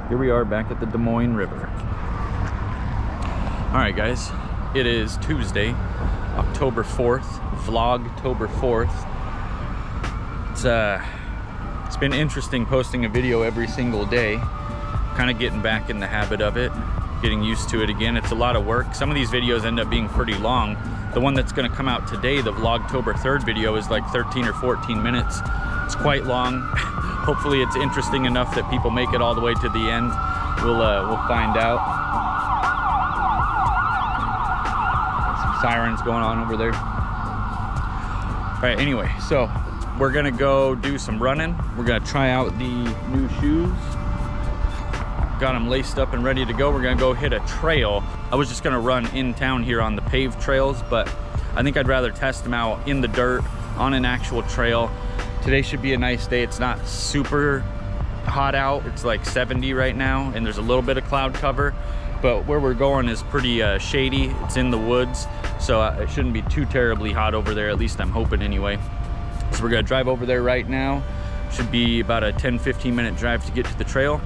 Here we are back at the Des Moines River. All right, guys, it is Tuesday, October 4th, Vlogtober 4th. It's been interesting posting a video every single day, kind of getting back in the habit of it, getting used to it again. It's a lot of work. Some of these videos end up being pretty long. The one that's going to come out today, the Vlogtober 3rd video, is like 13 or 14 minutes. It's quite long. Hopefully it's interesting enough that people make it all the way to the end. We'll find out. Some sirens going on over there. All right, anyway, so we're gonna go do some running. We're gonna try out the new shoes. Got them laced up and ready to go. We're gonna go hit a trail. I was just gonna run in town here on the paved trails, but I think I'd rather test them out in the dirt on an actual trail. Today should be a nice day. It's not super hot out. It's like 70 right now, and there's a little bit of cloud cover, but where we're going is pretty shady. It's in the woods, so it shouldn't be too terribly hot over there, at least I'm hoping anyway. So we're gonna drive over there right now. Should be about a 10-15 minute drive to get to the trail.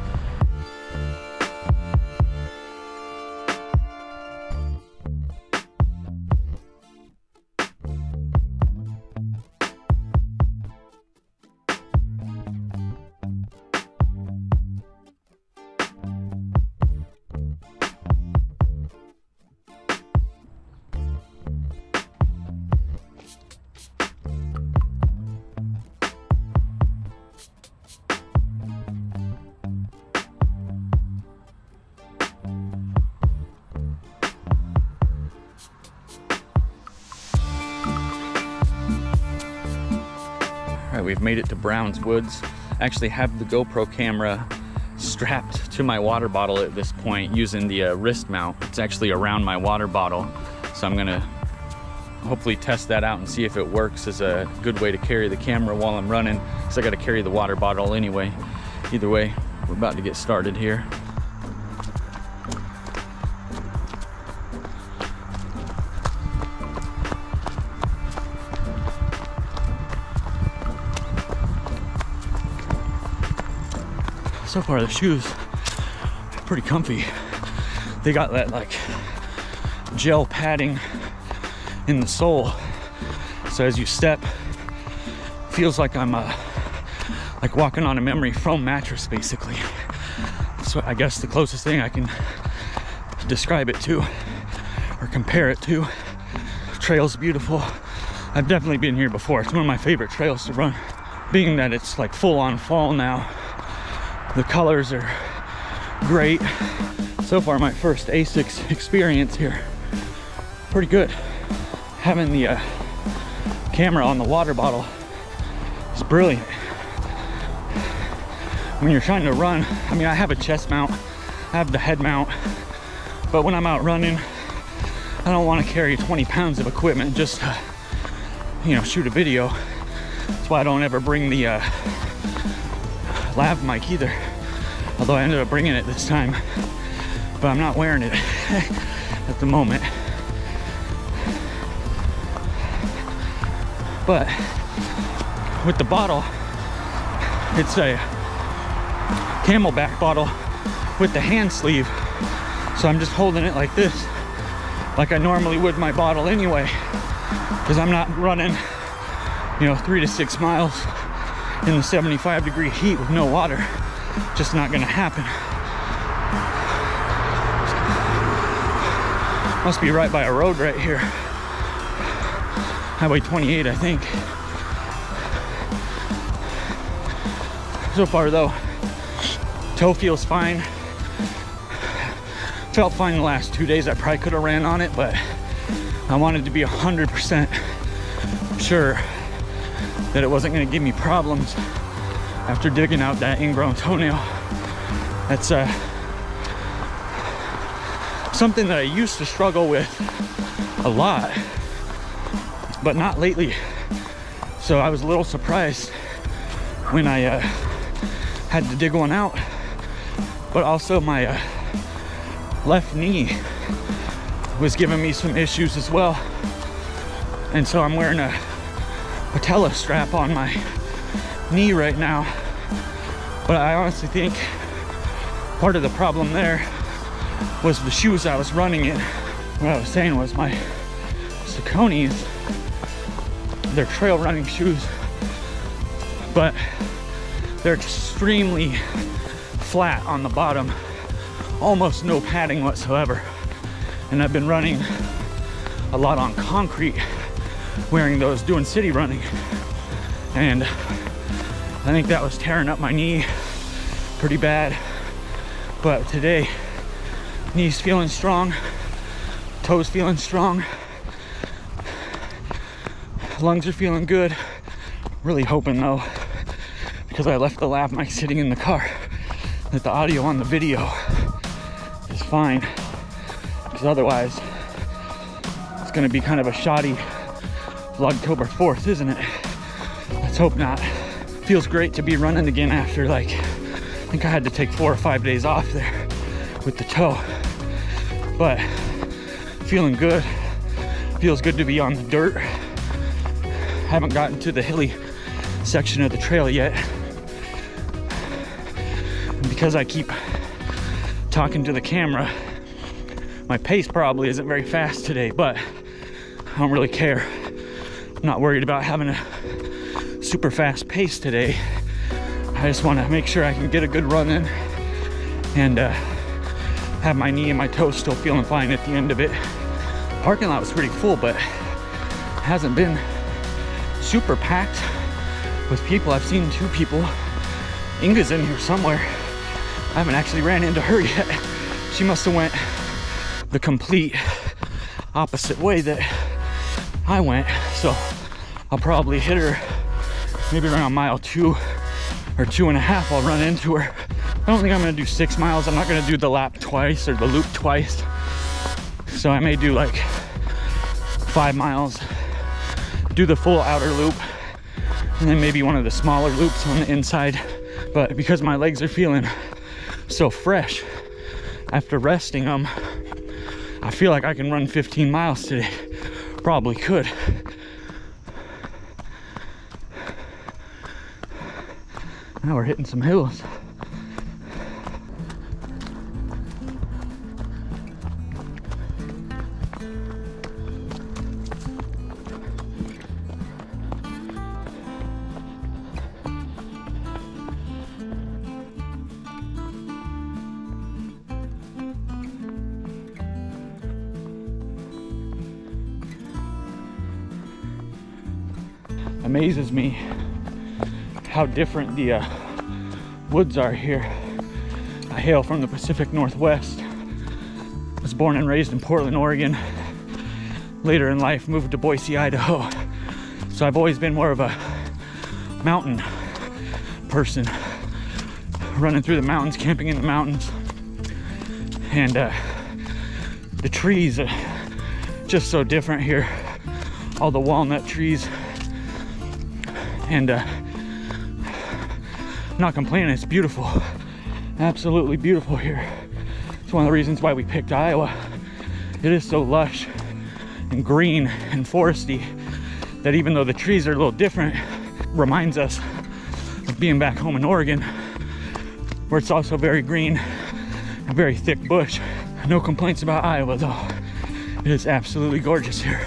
All right, we've made it to Brown's Woods. I actually have the GoPro camera strapped to my water bottle at this point using the wrist mount. It's actually around my water bottle. So I'm gonna hopefully test that out and see if it works as a good way to carry the camera while I'm running, because I gotta carry the water bottle anyway. Either way, we're about to get started here. So far the shoes are pretty comfy. They got that like gel padding in the sole, so as you step, feels like I'm like walking on a memory foam mattress basically. So I guess the closest thing I can describe it to or compare it to. The trail's beautiful. I've definitely been here before. It's one of my favorite trails to run. Being that it's like full on fall now, the colors are great. So far, my first ASICS experience here. Pretty good. Having the camera on the water bottle is brilliant. When you're trying to run, I mean, I have a chest mount, I have the head mount, but when I'm out running, I don't want to carry 20 pounds of equipment just to, you know, shoot a video. That's why I don't ever bring the lav mic either, although I ended up bringing it this time, but I'm not wearing it at the moment. But with the bottle, it's a Camelback bottle with the hand sleeve, so I'm just holding it like this, like I normally would my bottle anyway, because I'm not running, you know, 3 to 6 miles in the 75-degree heat with no water. Just not gonna happen. Must be right by a road right here. Highway 28, I think. So far though, toe feels fine. Felt fine the last 2 days. I probably could have ran on it, but I wanted to be 100% sure that it wasn't going to give me problems after digging out that ingrown toenail. That's something that I used to struggle with a lot, but not lately. So I was a little surprised when I had to dig one out. But also my left knee was giving me some issues as well, and so I'm wearing a patella strap on my knee right now. But I honestly think Part of the problem there was the shoes I was running in. What I was saying was my Sauconys, they're trail running shoes, but they're extremely flat on the bottom, almost no padding whatsoever. And I've been running a lot on concrete, wearing those, doing city running. And I think that was tearing up my knee pretty bad. But today, knees feeling strong, toes feeling strong, lungs are feeling good. Really hoping though, because I left the lap mic sitting in the car, that the audio on the video is fine, because otherwise it's going to be kind of a shoddy Vlogtober 4th, isn't it? Let's hope not. Feels great to be running again after, like, I think I had to take 4 or 5 days off there with the toe, but feeling good. Feels good to be on the dirt. Haven't gotten to the hilly section of the trail yet, and because I keep talking to the camera, my pace probably isn't very fast today, but I don't really care. I'm not worried about having a super fast pace today. I just want to make sure I can get a good run in and have my knee and my toes still feeling fine at the end of it. Parking lot was pretty full, but it hasn't been super packed with people. I've seen 2 people. Inga's in here somewhere. I haven't actually ran into her yet. She must have went the complete opposite way that I went, so I'll probably hit her maybe around mile 2 or 2.5. I'll run into her. I don't think I'm gonna do 6 miles. I'm not gonna do the lap twice or the loop twice, so I may do like 5 miles, do the full outer loop, and then maybe one of the smaller loops on the inside. But because my legs are feeling so fresh after resting them, I feel like I can run 15 miles today. Probably could. Now we're hitting some hills. Amazes me how different the woods are here. I hail from the Pacific Northwest. I was born and raised in Portland, Oregon. Later in life, moved to Boise, Idaho. So I've always been more of a mountain person, running through the mountains, camping in the mountains. And the trees are just so different here. All the walnut trees. And I'm not complaining, it's beautiful. Absolutely beautiful here. It's one of the reasons why we picked Iowa. It is so lush and green and foresty that even though the trees are a little different, reminds us of being back home in Oregon, where it's also very green and very thick bush. No complaints about Iowa though. It is absolutely gorgeous here.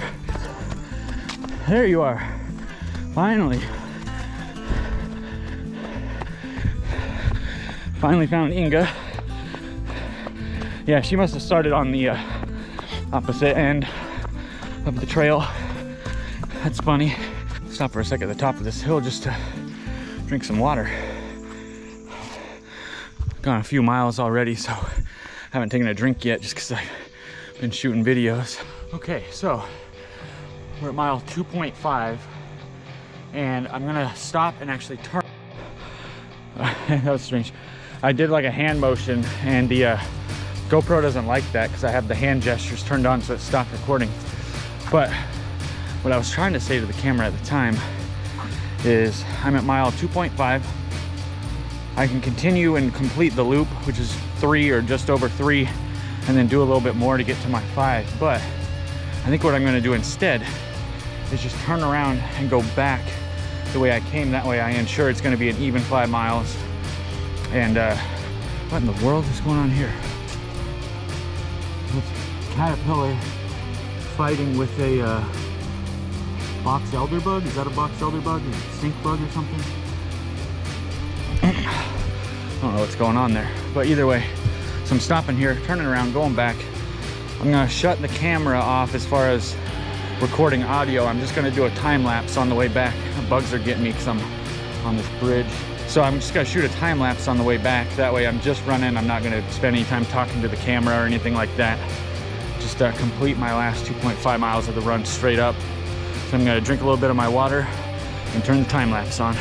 There you are, finally. Finally found Inga. Yeah, she must have started on the opposite end of the trail. That's funny. Stop for a second at the top of this hill just to drink some water. Gone a few miles already, so haven't taken a drink yet just because I've been shooting videos. Okay, so we're at mile 2.5 and I'm gonna stop and actually turn. That was strange. I did like a hand motion and the GoPro doesn't like that because I have the hand gestures turned on so it stopped recording. But what I was trying to say to the camera at the time is I'm at mile 2.5. I can continue and complete the loop, which is 3 or just over 3, and then do a little bit more to get to my 5. But I think what I'm gonna do instead is just turn around and go back the way I came. That way I ensure it's gonna be an even 5 miles. And well, What in the world is going on here? This caterpillar fighting with a box elder bug. Is that a box elder bug? Is it a stink bug or something? I don't know what's going on there. But either way, so I'm stopping here, turning around, going back. I'm gonna shut the camera off as far as recording audio. I'm just gonna do a time lapse on the way back. The bugs are getting me because I'm on this bridge. So I'm just gonna shoot a time lapse on the way back. That way I'm just running. I'm not gonna spend any time talking to the camera or anything like that. Just complete my last 2.5 miles of the run straight up. So I'm gonna drink a little bit of my water and turn the time lapse on.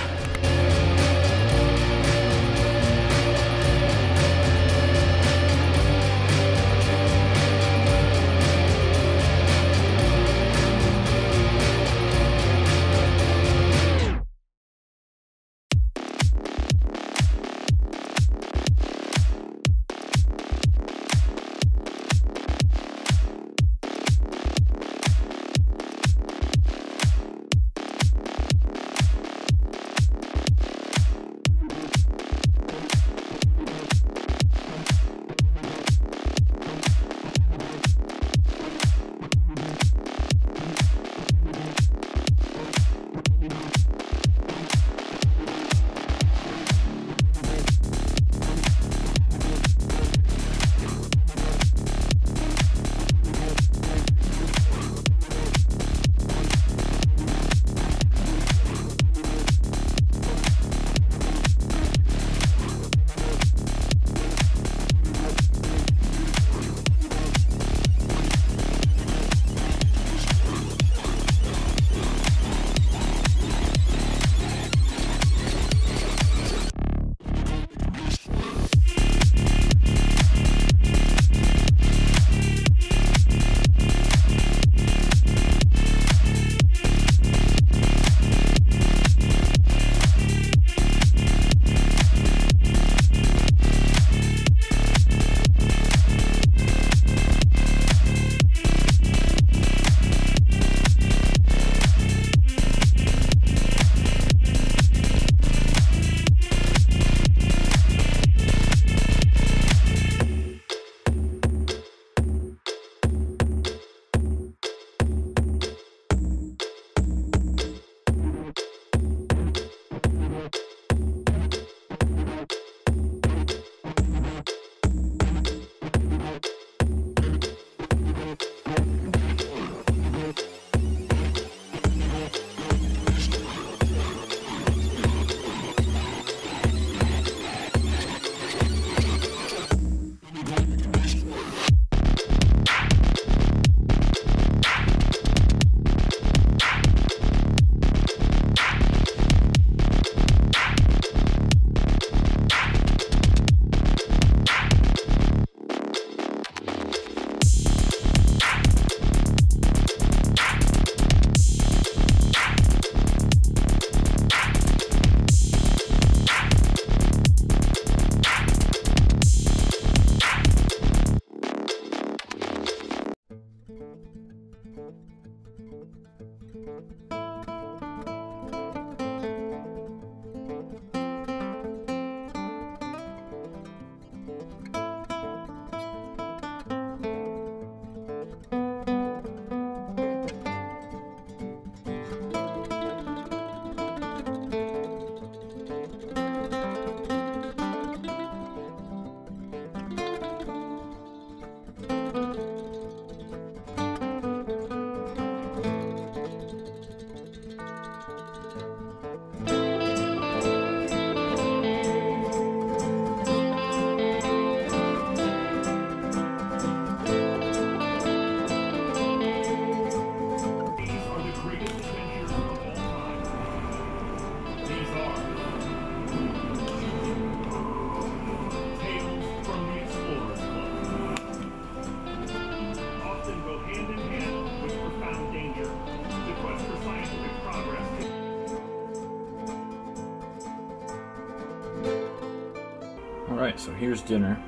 Alright, so here's dinner,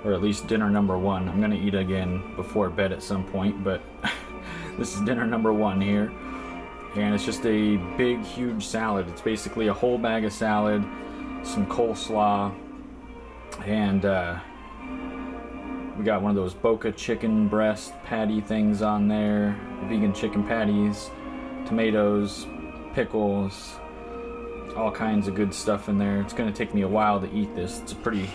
or at least dinner number one. I'm gonna eat again before bed at some point, but this is dinner number one here. And it's just a big, huge salad. It's basically a whole bag of salad, some coleslaw, And we got one of those Boca chicken breast patty things on there, vegan chicken patties, tomatoes, pickles, all kinds of good stuff in there. It's gonna take me a while to eat this. It's a pretty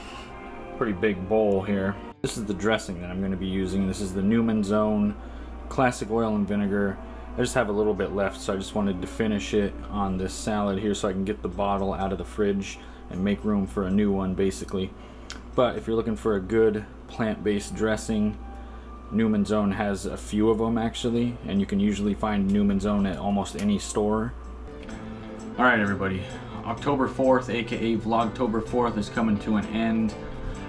big bowl here. This is the dressing that I'm gonna be using. This is the Newman's Own classic oil and vinegar. I just have a little bit left, so I just wanted to finish it on this salad here so I can get the bottle out of the fridge and make room for a new one, basically. But if you're looking for a good plant-based dressing, Newman's Own has a few of them actually, and you can usually find Newman's Own at almost any store. Alright everybody, October 4th, aka Vlogtober 4th, is coming to an end.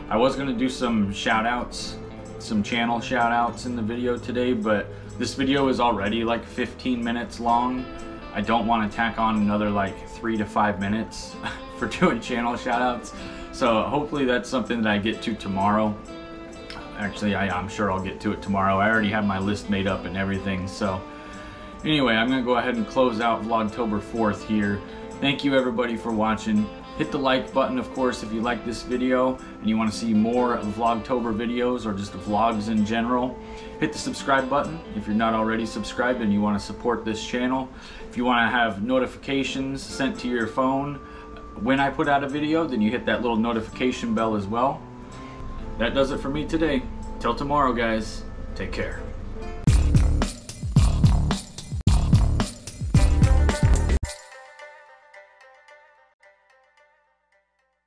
I was going to do some shout outs, some channel shout outs in the video today, but this video is already like 15 minutes long. I don't want to tack on another like 3 to 5 minutes for doing channel shout outs. So hopefully that's something that I get to tomorrow. Actually, I'm sure I'll get to it tomorrow. I already have my list made up and everything. So anyway, I'm gonna go ahead and close out Vlogtober 4th here. Thank you everybody for watching. Hit the like button, of course, if you like this video and you want to see more Vlogtober videos or just vlogs in general. Hit the subscribe button if you're not already subscribed and you want to support this channel. If you want to have notifications sent to your phone when I put out a video, then you hit that little notification bell as well. That does it for me today. Till tomorrow, guys. Take care.